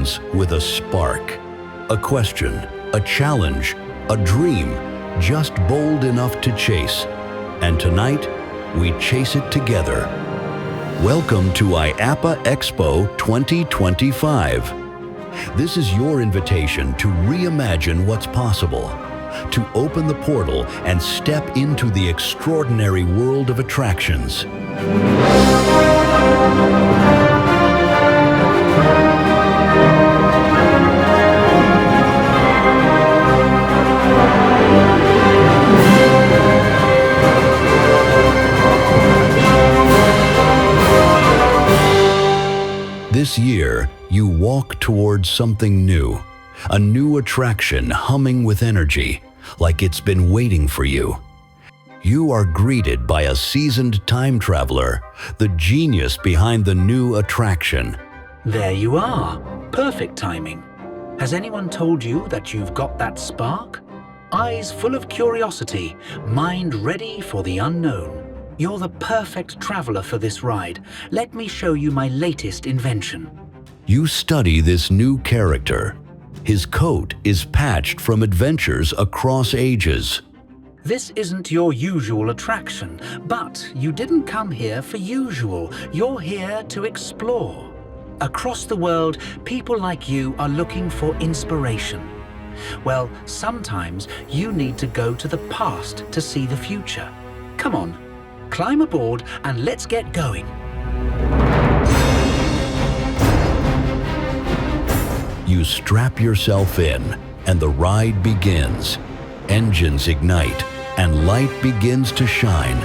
begins with a spark, a question, a challenge, a dream, just bold enough to chase. And tonight, we chase it together. Welcome to IAAPA Expo 2025. This is your invitation to reimagine what's possible, to open the portal and step into the extraordinary world of attractions. This year, you walk towards something new, a new attraction humming with energy, like it's been waiting for you. You are greeted by a seasoned time traveler, the genius behind the new attraction. There you are. Perfect timing. Has anyone told you that you've got that spark? Eyes full of curiosity, mind ready for the unknown. You're the perfect traveler for this ride. Let me show you my latest invention. You study this new character. His coat is patched from adventures across ages. This isn't your usual attraction, but you didn't come here for usual. You're here to explore. Across the world, people like you are looking for inspiration. Well, sometimes you need to go to the past to see the future. Come on, climb aboard and let's get going. You strap yourself in and the ride begins. Engines ignite and light begins to shine.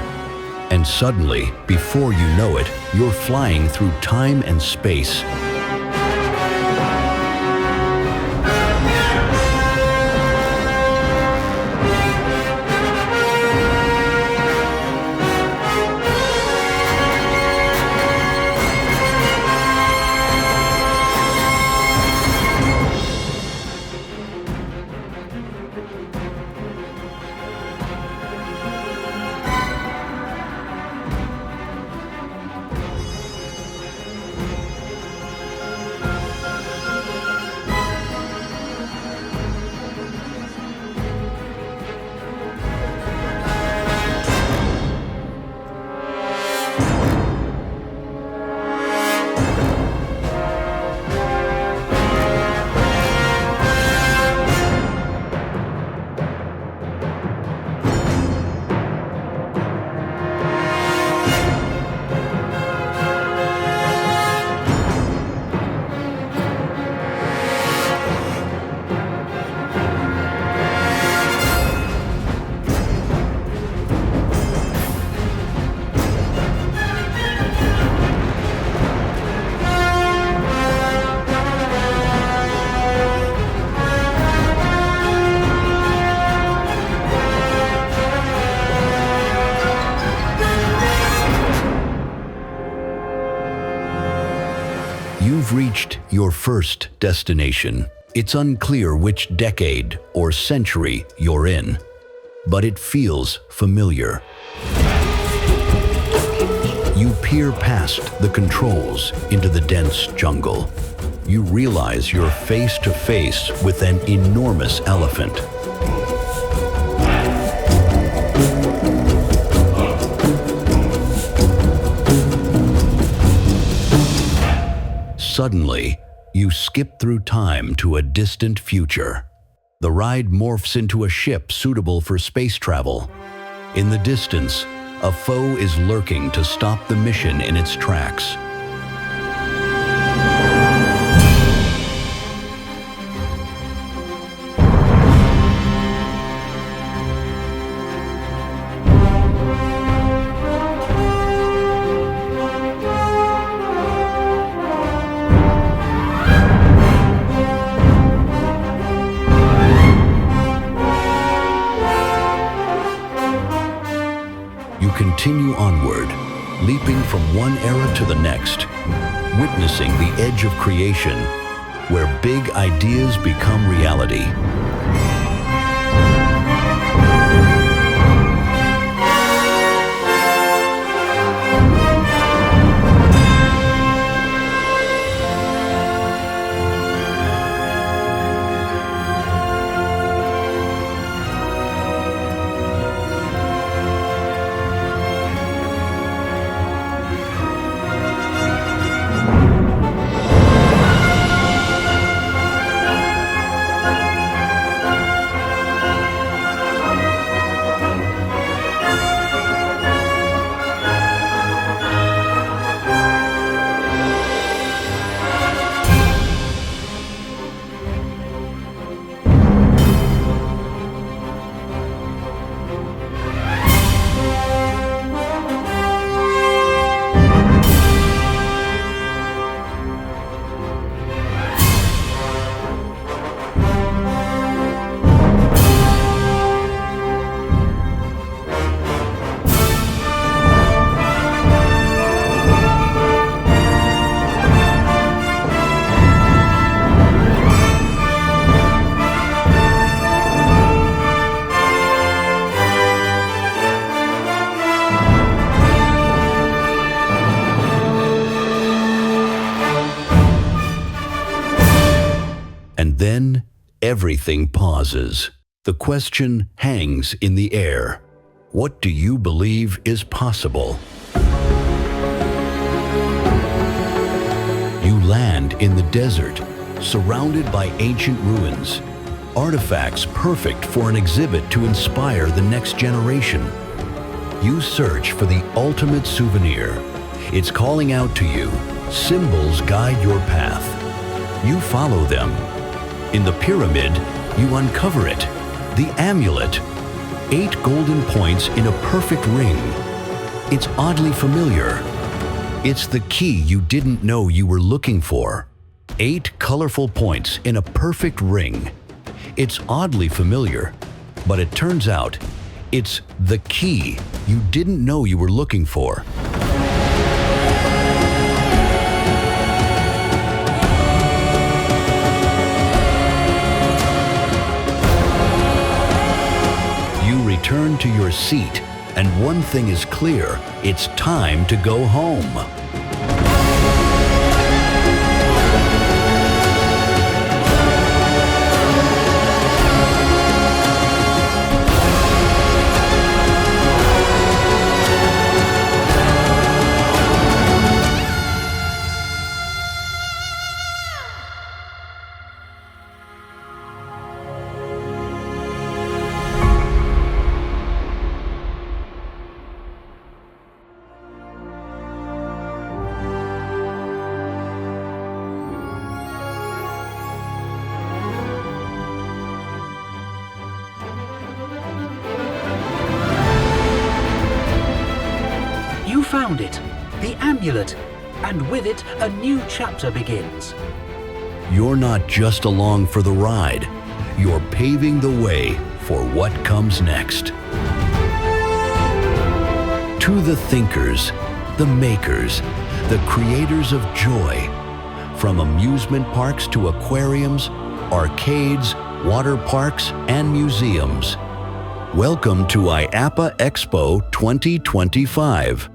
And suddenly, before you know it, you're flying through time and space. You've reached your first destination. It's unclear which decade or century you're in, but it feels familiar. You peer past the controls into the dense jungle. You realize you're face to face with an enormous elephant. Suddenly, you skip through time to a distant future. The ride morphs into a ship suitable for space travel. In the distance, a foe is lurking to stop the mission in its tracks. Continue onward, leaping from one era to the next, witnessing the edge of creation, where big ideas become reality. everything pauses. The question hangs in the air. What do you believe is possible? You land in the desert, surrounded by ancient ruins, artifacts perfect for an exhibit to inspire the next generation. You search for the ultimate souvenir. It's calling out to you. Symbols guide your path. You follow them. In the pyramid, you uncover it. The amulet. 8 golden points in a perfect ring. It's oddly familiar. It's the key you didn't know you were looking for. 8 colorful points in a perfect ring. It's oddly familiar, but it turns out it's the key you didn't know you were looking for. You return to your seat, and one thing is clear: it's time to go home. You found it, the amulet, and with it a new chapter begins. You're not just along for the ride, you're paving the way for what comes next. To the thinkers, the makers, the creators of joy, from amusement parks to aquariums, arcades, water parks, and museums. Welcome to IAAPA Expo 2025,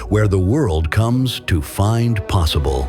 where the world comes to find possible.